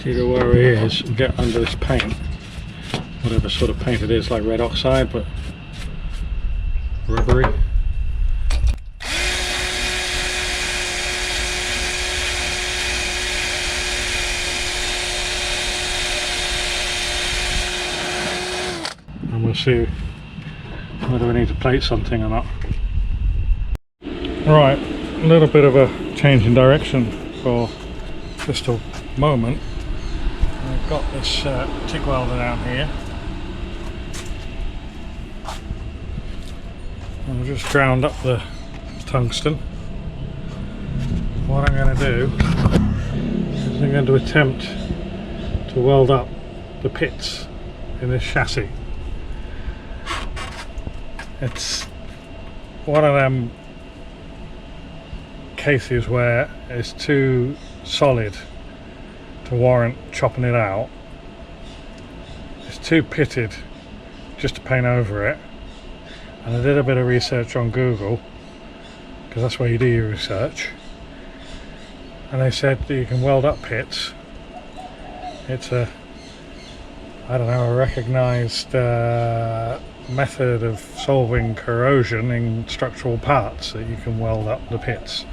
to go where he is and get under this paint, whatever sort of paint it is, like red oxide but rubbery. And we'll see whether we need to plate something or not. Right, a little bit of a change in direction for just a moment. I've got this TIG welder down here. I've just ground up the tungsten. What I'm going to do is I'm going to attempt to weld up the pits in this chassis. It's one of them cases where it's too solid to warrant chopping it out. It's too pitted just to paint over it. And I did a bit of research on Google, because that's where you do your research, and they said that you can weld up pits. It's a, I don't know, a recognised method of solving corrosion in structural parts, that you can weld up the pits,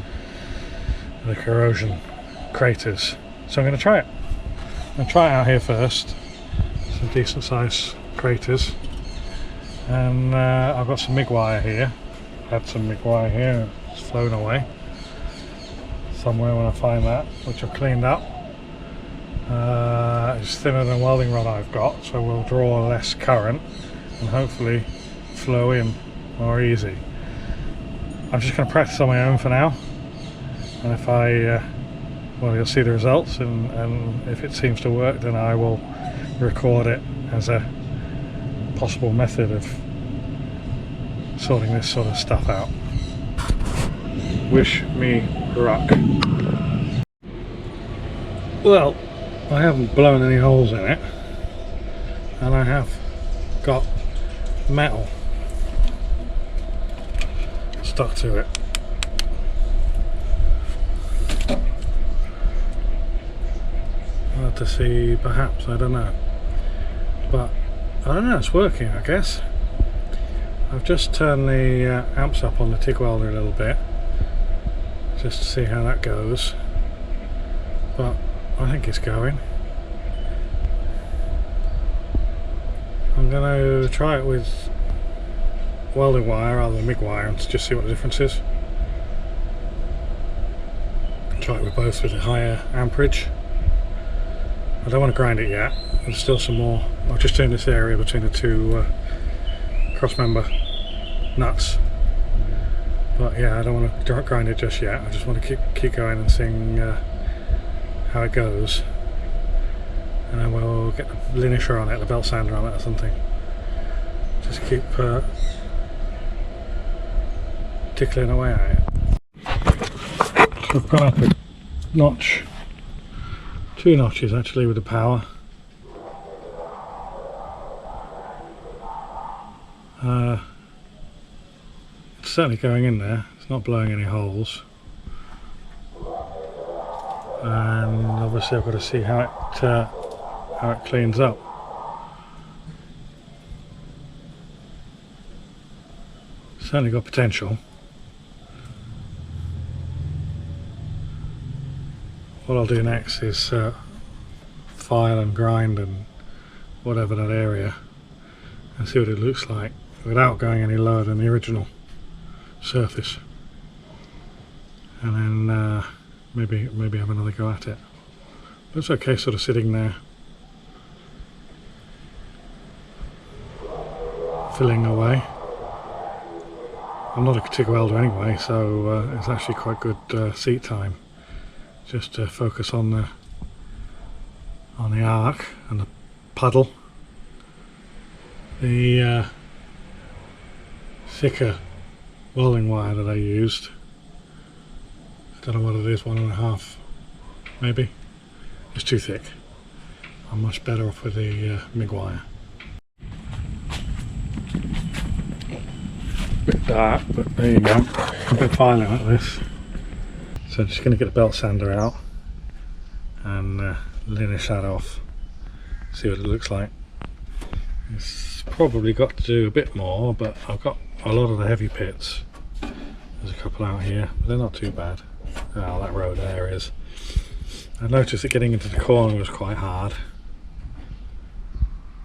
the corrosion craters. So I'm going to try it. I'm going to try it out here first. Some decent sized craters. And I've got some MIG wire here. Had some MIG wire here, it's flown away somewhere when I find that, which I've cleaned up. It's thinner than a welding rod I've got, so we'll draw less current and hopefully flow in more easy. I'm just going to practice on my own for now, and if I well, you'll see the results, and if it seems to work, then I will record it as a possible method of sorting this sort of stuff out. Wish me luck. Well, I haven't blown any holes in it, and I have got metal stuck to it. I'll have to see, perhaps, I don't know, but I don't know, it's working, I guess. I've just turned the amps up on the TIG welder a little bit, just to see how that goes, but I think it's going. I'm going to try it with welding wire rather than MIG wire and just see what the difference is. Try it with both with a higher amperage. I don't want to grind it yet. There's still some more. I've just turned this area between the two crossmember nuts. But yeah, I don't want to grind it just yet. I just want to keep going and seeing how it goes. And then we'll get the linisher on it, the belt sander on it or something. Just keep tickling away at it. So I've gone up a notch. 2 notches actually with the power. It's certainly going in there, it's not blowing any holes. And obviously I've got to see how it cleans up. Certainly got potential. What I'll do next is file and grind and whatever that area and see what it looks like without going any lower than the original surface, and then maybe have another go at it. But it's okay sort of sitting there filling away. I'm not a TIG welder anyway, so it's actually quite good seat time. Just to focus on the arc and the puddle. The thicker welding wire that I used, I don't know what it is, 1.5 maybe, it's too thick. I'm much better off with the MIG wire. Bit dark, but there you go. A bit filing like this. So I'm just going to get the belt sander out and linish that off, see what it looks like. It's probably got to do a bit more, but I've got a lot of the heavy pits. There's a couple out here, but they're not too bad. Oh, that road there is. I noticed that getting into the corner was quite hard.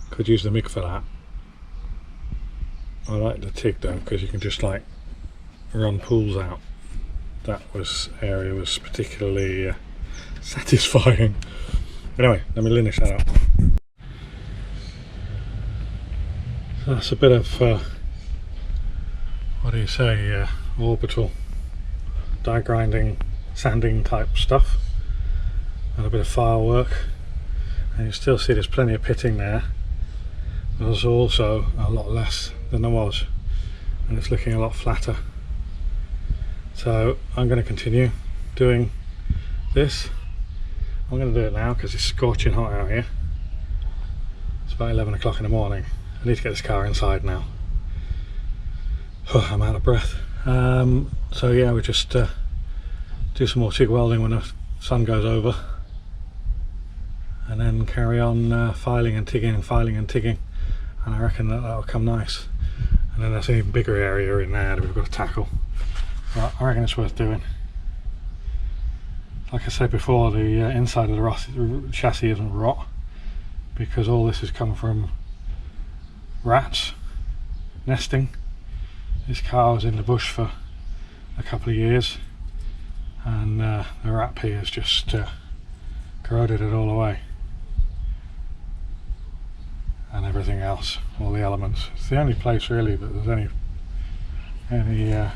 Could use the MIG for that. I like the TIG though, because you can just like run pools out. That area was particularly satisfying. Anyway, let me linish that up. So that's a bit of what do you say, orbital die grinding, sanding type stuff, and a bit of file work. And you still see there's plenty of pitting there. There's also a lot less than there was, and it's looking a lot flatter. So I'm going to continue doing this. I'm going to do it now because it's scorching hot out here. It's about 11 o'clock in the morning. I need to get this car inside now. Oh, I'm out of breath. So yeah, we just do some more TIG welding when the sun goes over, and then carry on filing and tigging and filing and tigging, and I reckon that'll come nice. And then there's an even bigger area in there that we've got to tackle. But I reckon it's worth doing. Like I said before, the inside of the chassis isn't rot, because all this has come from rats nesting. This car was in the bush for a couple of years, and the rat pee has just corroded it all away, and everything else, all the elements. It's the only place really that there's any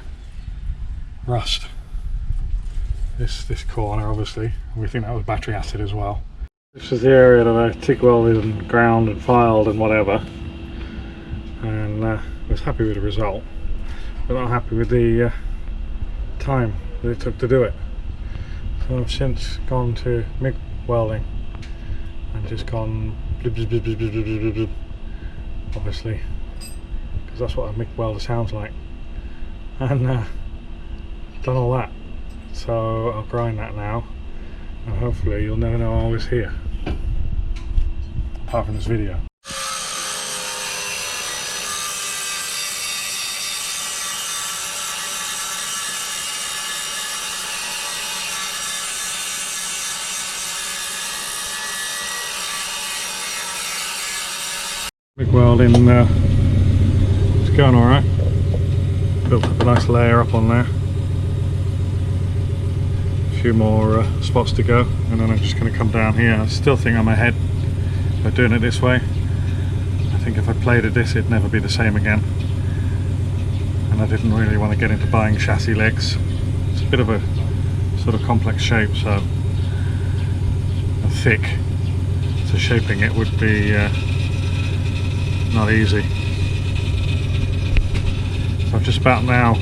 rust. This corner, obviously, we think that was battery acid as well. This is the area that I TIG welded and ground and filed and whatever, and was happy with the result, but not happy with the time that it took to do it. So I've since gone to MIG welding and just gone blub, blub, blub, blub, blub, blub, blub, obviously, because that's what a MIG welder sounds like, and done all that. So I'll grind that now, and hopefully you'll never know I was here, apart from this video. MIG welding it's going alright. Built up a nice layer up on there. A few more spots to go, and then I'm just going to come down here. I still think I'm ahead by doing it this way. I think if I played at this, it'd never be the same again. And I didn't really want to get into buying chassis legs. It's a bit of a sort of complex shape, so and thick, so shaping it would be not easy. So I'm just about now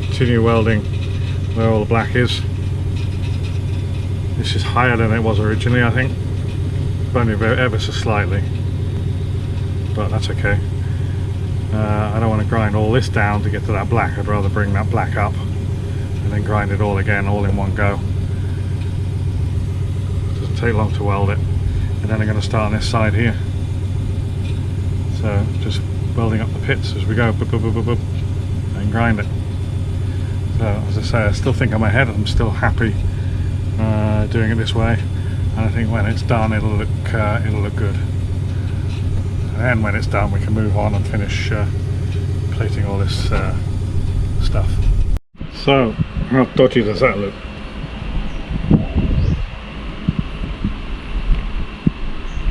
continue welding where all the black is. This is higher than it was originally, I think, only ever so slightly, but that's okay. I don't want to grind all this down to get to that black. I'd rather bring that black up and then grind it all again, all in one go. It doesn't take long to weld it. And then I'm going to start on this side here. So just welding up the pits as we go, boop, boop, boop, boop, boop, and grind it. So as I say, I still think I'm ahead. I'm still happy doing it this way, and I think when it's done it'll look good. And then when it's done we can move on and finish plating all this stuff. So how dodgy does that look?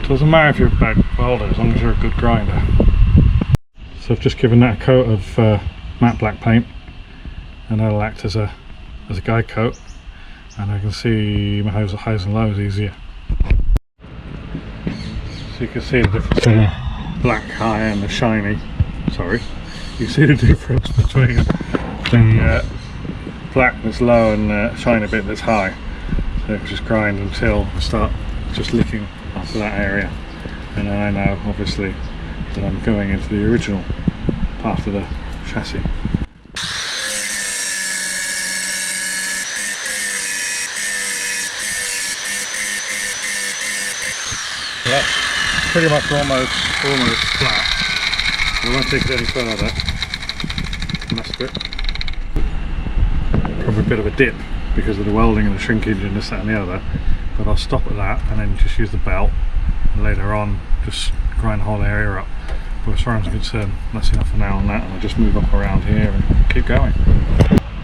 It doesn't matter if you're a bad welder as long as you're a good grinder. So I've just given that a coat of matte black paint, and that'll act as a guide coat, and I can see my highs and lows easier. So you can see the difference between the black high and the shiny. Sorry, you see the difference between the black that's low and the shiny bit that's high. So I can just grind until I start just licking after that area, and then I know obviously that I'm going into the original part of the chassis. So that's pretty much almost flat. I won't take it any further. Mess of it. Probably a bit of a dip because of the welding and the shrinkage and this, that and the other. But I'll stop at that and then just use the belt, and later on just grind the whole area up. But as far as I'm concerned, that's enough for now on that, and I'll just move up around here and keep going.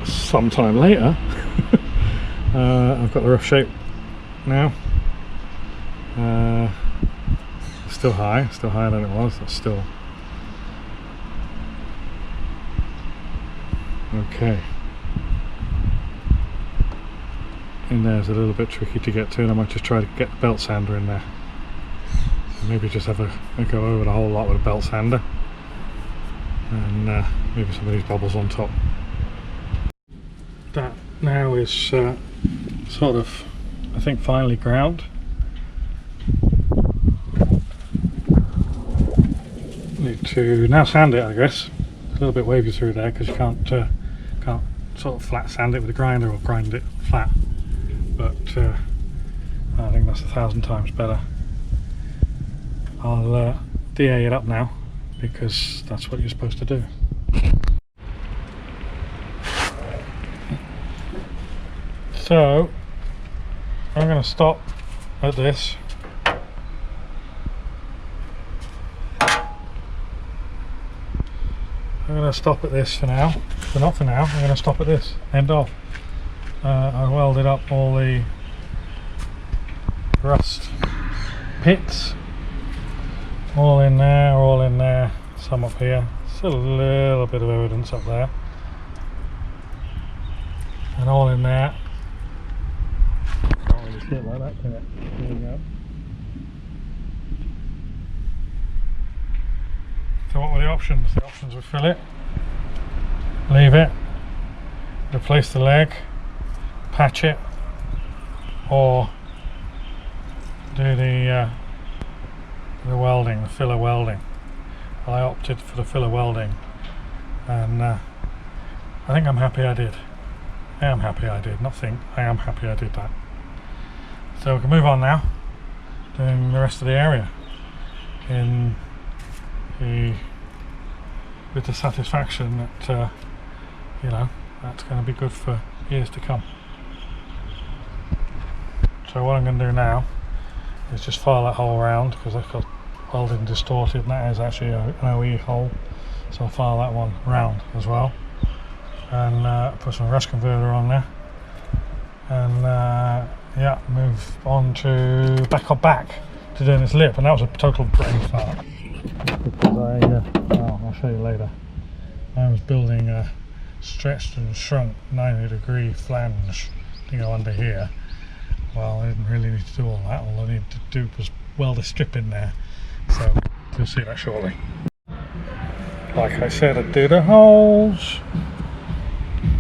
Sometime later, I've got the rough shape now. Still higher than it was. That's still okay. In there's a little bit tricky to get to, and I might just try to get the belt sander in there. Maybe just have a go over the whole lot with a belt sander, and maybe some of these bubbles on top. That now is sort of, I think, finely ground. Need to now sand it, I guess. It's a little bit wavy through there because you can't sort of flat sand it with a grinder or grind it flat. But I think that's 1,000 times better. I'll DA it up now because that's what you're supposed to do. So I'm going to stop at this. I'm going to stop at this for now, but not for now. I'm going to stop at this, end off. I welded up all the rust pits, all in there, some up here, still a little bit of evidence up there, and all in there. Can't really see it like that, can it? Here we go. So what were the options? The options were fill it, leave it, replace the leg, patch it, or do the welding, the filler welding. I opted for the filler welding, and I think I'm happy I did. I am happy I did, not think, I am happy I did that. So we can move on now, doing the rest of the area with the satisfaction that you know, that's going to be good for years to come. So what I'm going to do now is just file that hole around because I've got welded and distorted, and that is actually an OE hole, so I'll file that one round as well, and put some rust converter on there, and yeah, move on to back to doing this lip. And that was a total brain fart because I'll show you later. I was building a stretched and shrunk 90-degree flange to go under here. Well, I didn't really need to do all that. All I needed to do was weld a strip in there. So you'll see that shortly. Like I said, I'd do the holes.